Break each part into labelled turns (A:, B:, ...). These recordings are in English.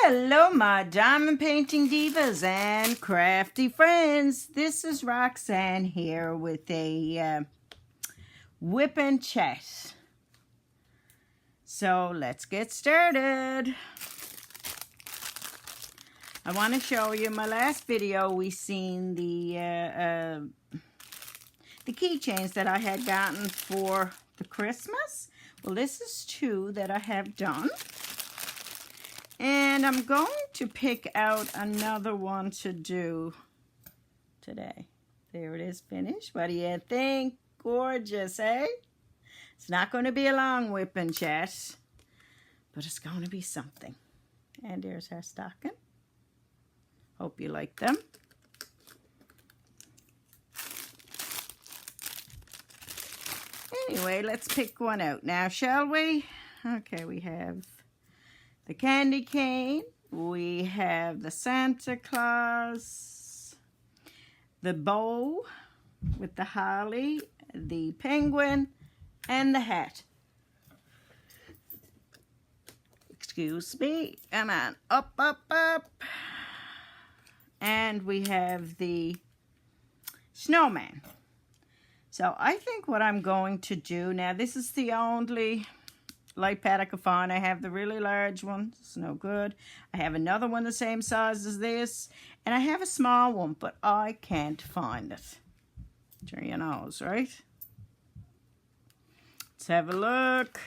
A: Hello, my diamond painting divas and crafty friends. This is Roxanne here with a Wip and Chat. So let's get started. I want to show you my last video. We seen the keychains that I had gotten for the Christmas. Well, this is two that I have done. And I'm going to pick out another one to do today. There it is finished. What do you think? Gorgeous, eh? It's not going to be a long Wip and Chat, but it's going to be something. And there's our stocking. Hope you like them. Anyway, let's pick one out now, shall we? Okay, we have the candy cane, we have the Santa Claus, the bow with the holly, the penguin, and the hat. Excuse me, come on, up, up, up. And we have the snowman. So I think what I'm going to do, now this is the only light pad I could find. I have the really large one. It's no good. I have another one the same size as this. And I have a small one, but I can't find it. Turn your nose, right? Let's have a look.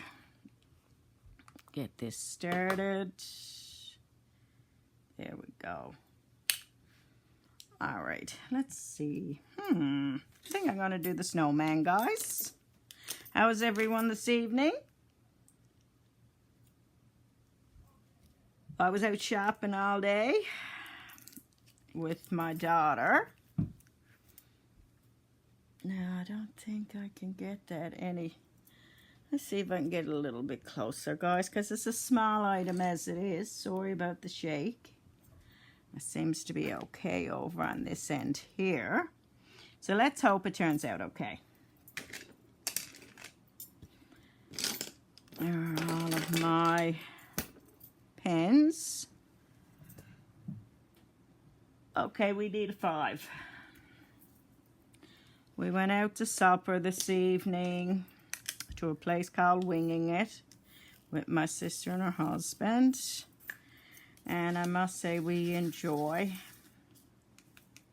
A: Get this started. There we go. All right, let's see. I think I'm going to do the snowman, guys. How is everyone this evening? I was out shopping all day with my daughter. No, I don't think I can get that any. Let's see if I can get a little bit closer, guys, because it's a small item as it is. Sorry about the shake. It seems to be okay over on this end here. So let's hope it turns out okay. There are all of my pens. Okay, we need a 5. We went out to supper this evening to a place called Winging It with my sister and her husband. And I must say we enjoy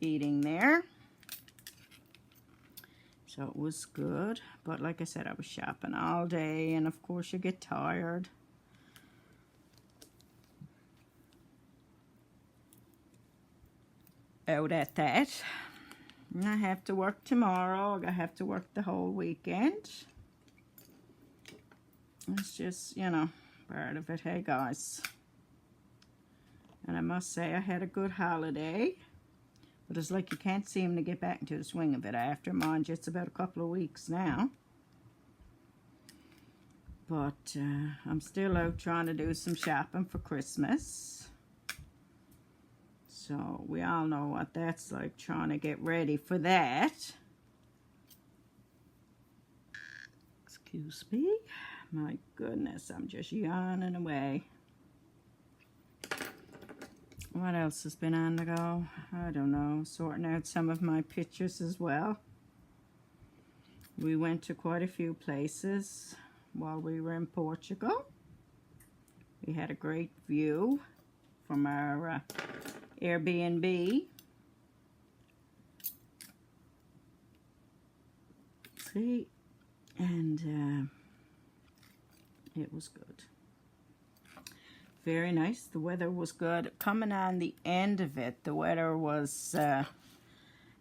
A: eating there. So it was good. But like I said, I was shopping all day, and of course you get tired. Out at that. And I have to work tomorrow. I have to work the whole weekend. It's just, you know, part of it. Hey, guys. And I must say I had a good holiday. But it's like you can't seem to get back into the swing of it after. Mind you, it's about a couple of weeks now. But I'm still out trying to do some shopping for Christmas. So we all know what that's like, trying to get ready for that. Excuse me. My goodness, I'm just yawning away. What else has been on the go? I don't know. Sorting out some of my pictures as well. We went to quite a few places while we were in Portugal. We had a great view from our Airbnb. See? And it was good. Very nice. The weather was good. Coming on the end of it, the weather was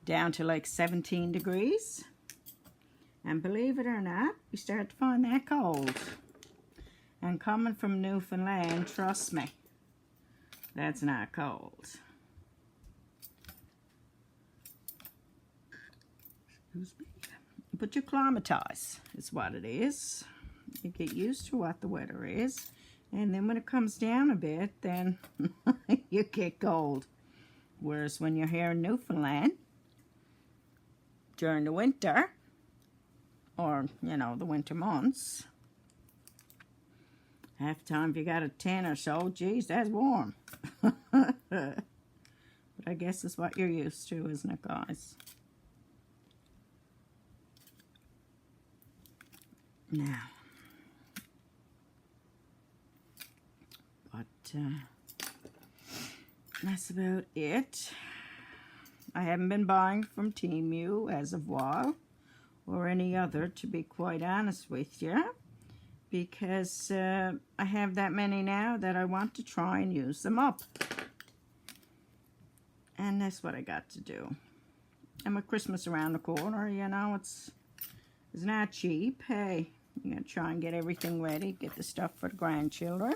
A: down to like 17 degrees. And believe it or not, we started to find that cold. And coming from Newfoundland, trust me, that's not cold. Excuse me. But you acclimatize, is what it is. You get used to what the weather is. And then when it comes down a bit, then you get cold. Whereas when you're here in Newfoundland, during the winter, or, you know, the winter months, Half the time if you got a 10 or so, geez, that's warm. But I guess it's what you're used to, isn't it, guys? Now, but that's about it. I haven't been buying from Temu as of while, or any other, to be quite honest with you, because I have that many now that I want to try and use them up. And that's what I got to do. And with Christmas around the corner, you know, it's not cheap. Hey, I'm going to try and get everything ready, get the stuff for the grandchildren.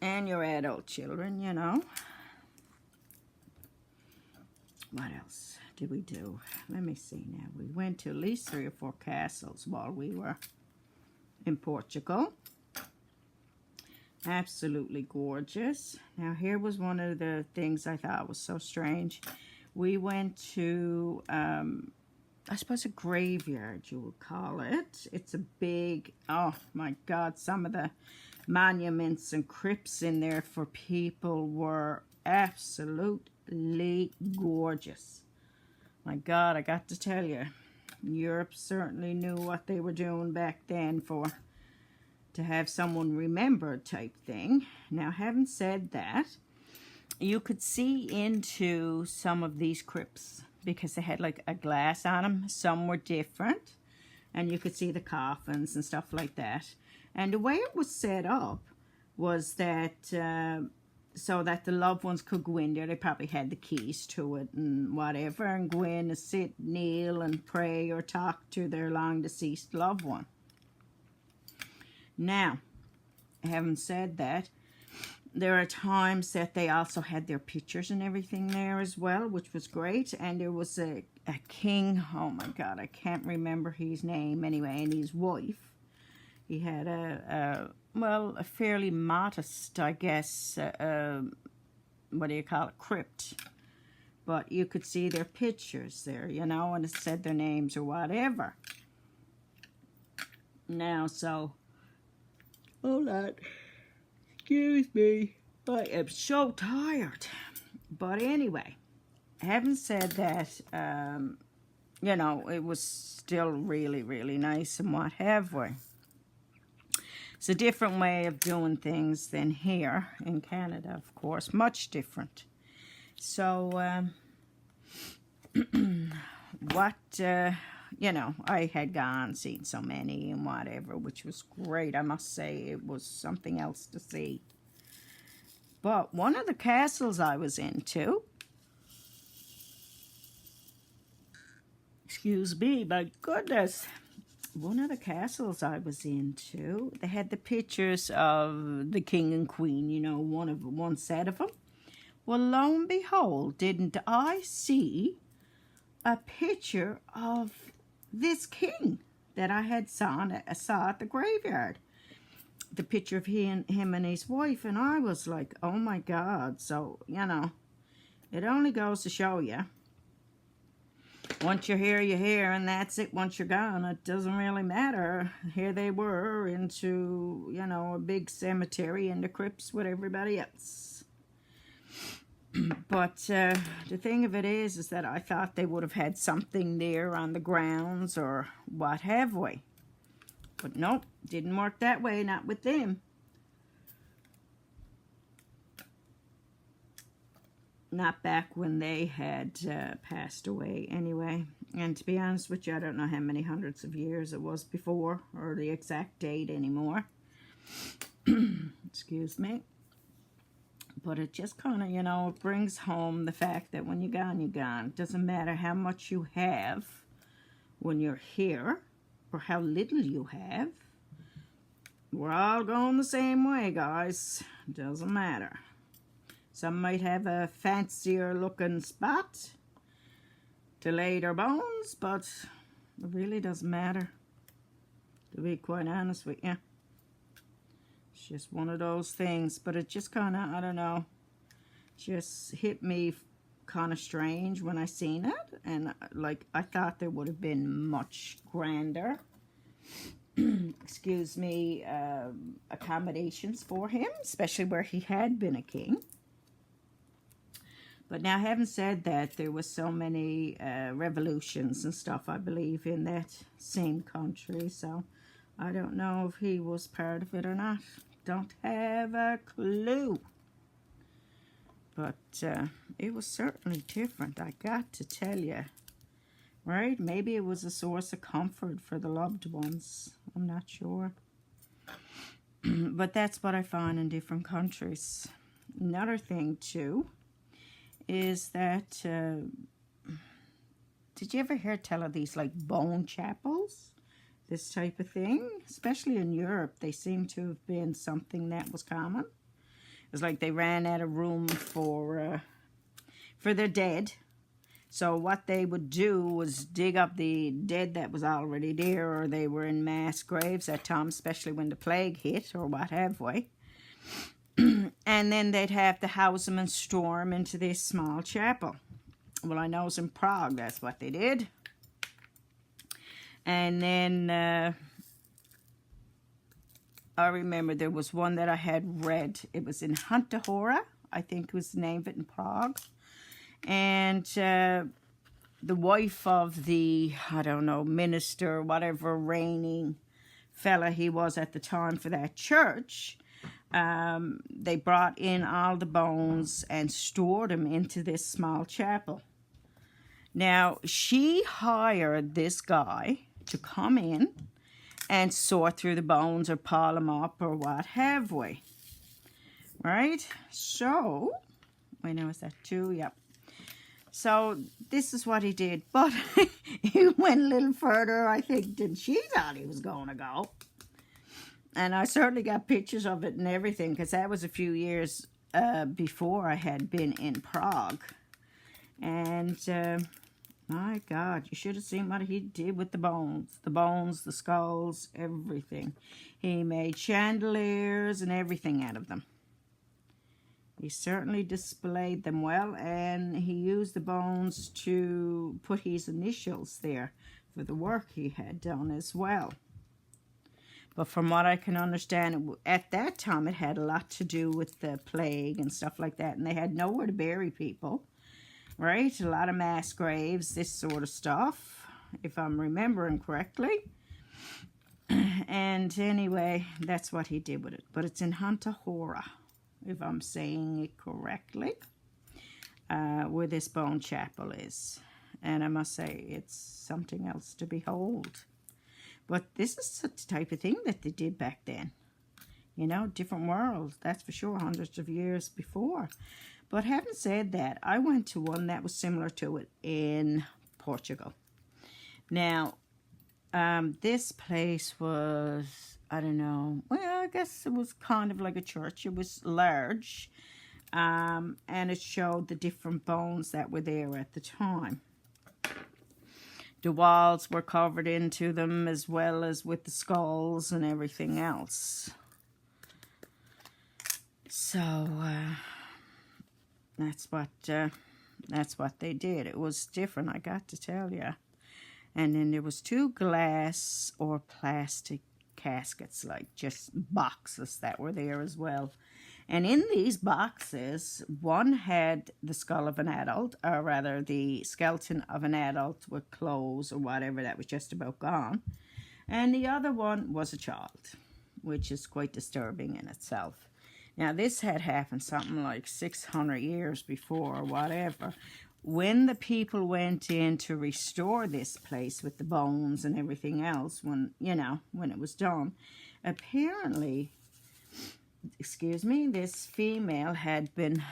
A: And your adult children, you know. What else did we do? Let me see now. We went to at least 3 or 4 castles while we were in Portugal. Absolutely gorgeous. Now, here was one of the things I thought was so strange. We went to, I suppose, a graveyard, you would call it. It's a big, oh my God, some of the monuments and crypts in there for people were absolutely gorgeous. My God, I got to tell you, Europe certainly knew what they were doing back then for to have someone remembered type thing. Now, having said that, you could see into some of these crypts because they had like a glass on them. Some were different, and you could see the coffins and stuff like that. And the way it was set up was that so that the loved ones could go in there. They probably had the keys to it and whatever, and go in and sit, kneel, and pray or talk to their long deceased loved one. Now, having said that, there are times that they also had their pictures and everything there as well, which was great. And there was a king, oh my God, I can't remember his name anyway, and his wife. He had a fairly modest, I guess, what do you call it, crypt. But you could see their pictures there, you know, and it said their names or whatever. Now, so, hold on. Excuse me. I am so tired. But anyway, having said that, you know, it was still really, really nice and what have we. It's a different way of doing things than here in Canada, of course. Much different. So, you know, I had gone, seen so many and whatever, which was great. I must say it was something else to see. But one of the castles I was into, excuse me, my goodness, one of the castles I was into, they had the pictures of the king and queen, you know, one set of them. Well, lo and behold, didn't I see a picture of this king that I had saw at the graveyard. The picture of him and his wife, and I was like, oh my God. So, you know, it only goes to show you. Once you're here, and that's it. Once you're gone, it doesn't really matter. Here they were into, you know, a big cemetery in the crypts with everybody else. But the thing of it is that I thought they would have had something there on the grounds or what have we. But nope, didn't work that way, not with them. Not back when they had passed away anyway. And to be honest with you, I don't know how many hundreds of years it was before, or the exact date anymore. Excuse me. But it just kind of, you know, it brings home the fact that when you're gone, you're gone. It doesn't matter how much you have when you're here, or how little you have. We're all going the same way, guys. Doesn't matter. Some might have a fancier looking spot to lay their bones, but it really doesn't matter, to be quite honest with you. It's just one of those things, but it just kind of, I don't know, just hit me kind of strange when I seen it. And like, I thought there would have been much grander excuse me, accommodations for him, especially where he had been a king. But now, having said that, there was so many revolutions and stuff, I believe, in that same country. So I don't know if he was part of it or not. Don't have a clue. But it was certainly different, I got to tell you. Right? Maybe it was a source of comfort for the loved ones. I'm not sure. But that's what I find in different countries. Another thing, too, is that, did you ever hear tell of these, like, bone chapels? This type of thing? Especially in Europe, they seem to have been something that was common. It was like they ran out of room for their dead. So what they would do was dig up the dead that was already there, or they were in mass graves at times, especially when the plague hit, or what have we. And then they'd have to house them and store them into this small chapel. Well, I know it's in Prague, that's what they did. And then I remember there was one that I had read. It was in Hunta Hora, I think was the name of it, in Prague. And the wife of the, I don't know, minister, whatever reigning fella he was at the time for that church, they brought in all the bones and stored them into this small chapel. Now, she hired this guy to come in and sort through the bones or pile them up or what have we. Right? So, wait, now is that 2? Yep. So, this is what he did. But he went a little further, I think, than she thought he was going to go. And I certainly got pictures of it and everything, because that was a few years before I had been in Prague. And, my God, you should have seen what he did with the bones. The bones, the skulls, everything. He made chandeliers and everything out of them. He certainly displayed them well, and he used the bones to put his initials there for the work he had done as well. But from what I can understand, at that time it had a lot to do with the plague and stuff like that, and they had nowhere to bury people, right? A lot of mass graves, this sort of stuff, if I'm remembering correctly. And anyway, that's what he did with it. But it's in Hunta Hora, if I'm saying it correctly, where this bone chapel is. And I must say, it's something else to behold. But this is the type of thing that they did back then. You know, different world, that's for sure, hundreds of years before. But having said that, I went to one that was similar to it in Portugal. Now, this place was, I don't know, well, I guess it was kind of like a church. It was large, and it showed the different bones that were there at the time. The walls were covered into them, as well as with the skulls and everything else. So, that's what they did. It was different, I got to tell you. And then there was 2 glass or plastic caskets, like just boxes that were there as well. And in these boxes, one had the skull of an adult, or rather the skeleton of an adult with clothes or whatever that was just about gone. And the other one was a child, which is quite disturbing in itself. Now, this had happened something like 600 years before or whatever. When the people went in to restore this place with the bones and everything else, when it was done, apparently, excuse me, this female had been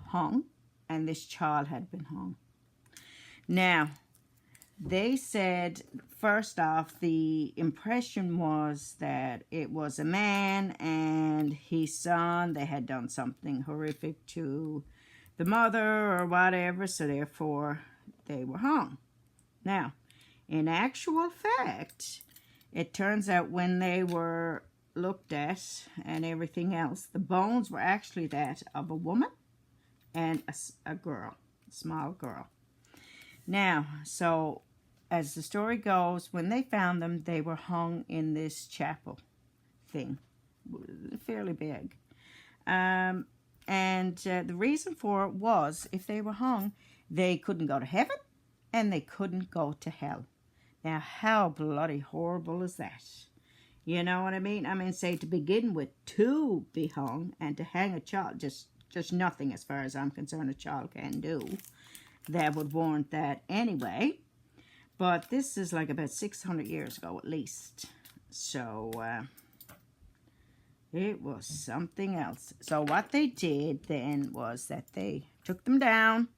A: hung and this child had been hung. Now, they said, first off, the impression was that it was a man and his son. They had done something horrific to the mother or whatever, so therefore they were hung. Now, in actual fact, it turns out when they were looked at and everything else, the bones were actually that of a woman and a girl, a small girl. Now, so as the story goes, when they found them, they were hung in this chapel thing, fairly big. And the reason for it was, if they were hung, they couldn't go to heaven and they couldn't go to hell. Now, how bloody horrible is that? You know what I mean? I mean, say, to begin with, to be hung and to hang a child, just nothing as far as I'm concerned a child can do. That would warrant that anyway. But this is like about 600 years ago at least. So, it was something else. So what they did then was that they took them down,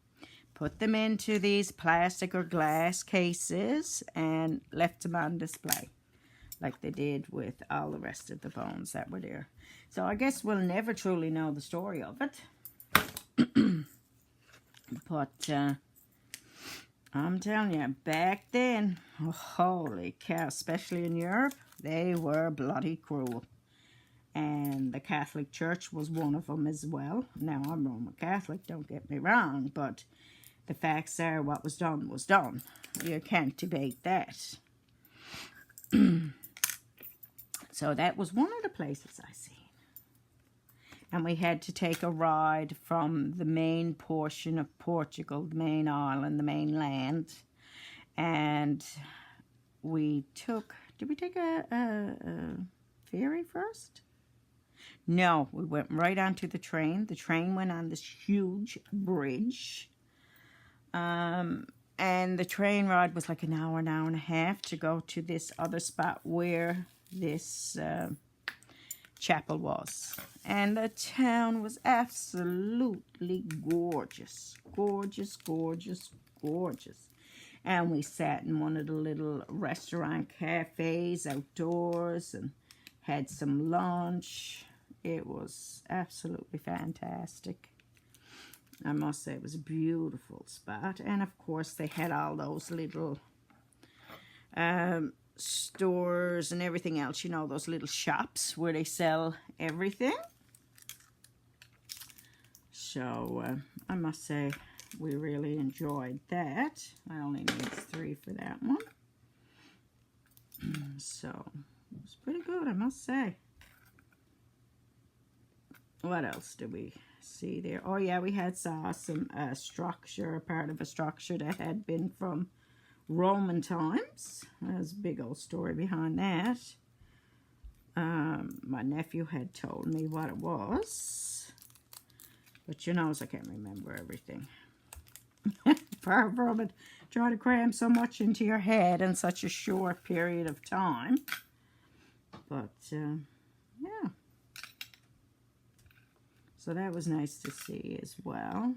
A: put them into these plastic or glass cases, and left them on display, like they did with all the rest of the bones that were there. So I guess we'll never truly know the story of it. But I'm telling you, back then, oh, holy cow, especially in Europe, they were bloody cruel. And the Catholic Church was one of them as well. Now, I'm Roman Catholic, don't get me wrong, but the facts are what was done was done. You can't debate that. So that was one of the places I seen. And we had to take a ride from the main portion of Portugal, the main island, the mainland. And we took, did we take a ferry first? No, we went right onto the train. The train went on this huge bridge. And the train ride was like an hour and a half to go to this other spot where this chapel was. And the town was absolutely gorgeous. Gorgeous, gorgeous, gorgeous. And we sat in one of the little restaurant cafes outdoors and had some lunch. It was absolutely fantastic. I must say, it was a beautiful spot. And of course, they had all those little stores and everything else, you know, those little shops where they sell everything. So I must say, we really enjoyed that. I only need 3 for that one. So it was pretty good, I must say. What else did we see there? Oh yeah, we saw some structure, part of a structure that had been from Roman times. There's a big old story behind that. My nephew had told me what it was, but you know, I can't remember everything. Far from it, try to cram so much into your head in such a short period of time. But yeah. So that was nice to see as well.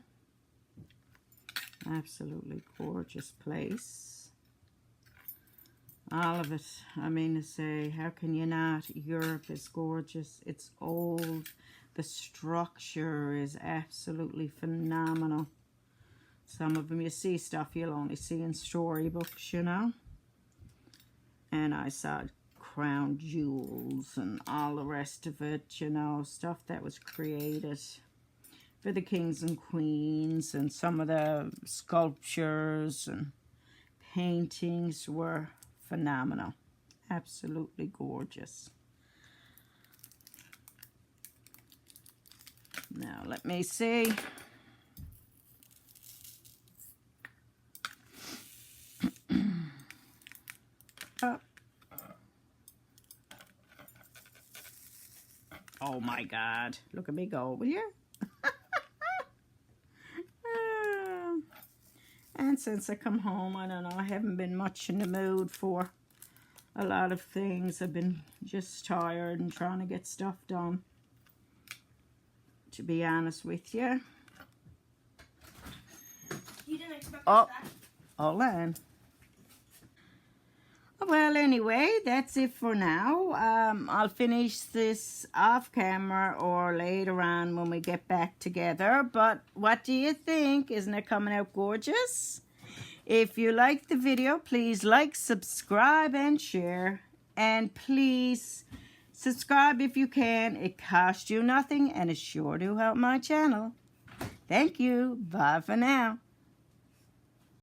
A: Absolutely gorgeous place. All of it. I mean to say, how can you not? Europe is gorgeous. It's old. The structure is absolutely phenomenal. Some of them, you see stuff you'll only see in storybooks, you know. And I saw crown jewels and all the rest of it, you know, stuff that was created for the kings and queens, and some of the sculptures and paintings were phenomenal. Absolutely gorgeous. Now, let me see. Oh my God. Look at me go, will you? And since I come home, I don't know, I haven't been much in the mood for a lot of things. I've been just tired and trying to get stuff done, to be honest with you.
B: You didn't expect us back?
A: Hold on. Well, anyway, that's it for now. I'll finish this off camera or later on when we get back together. But what do you think? Isn't it coming out gorgeous? If you like the video, please like, subscribe, and share. And please subscribe if you can. It costs you nothing and it sure do help my channel. Thank you. Bye for now.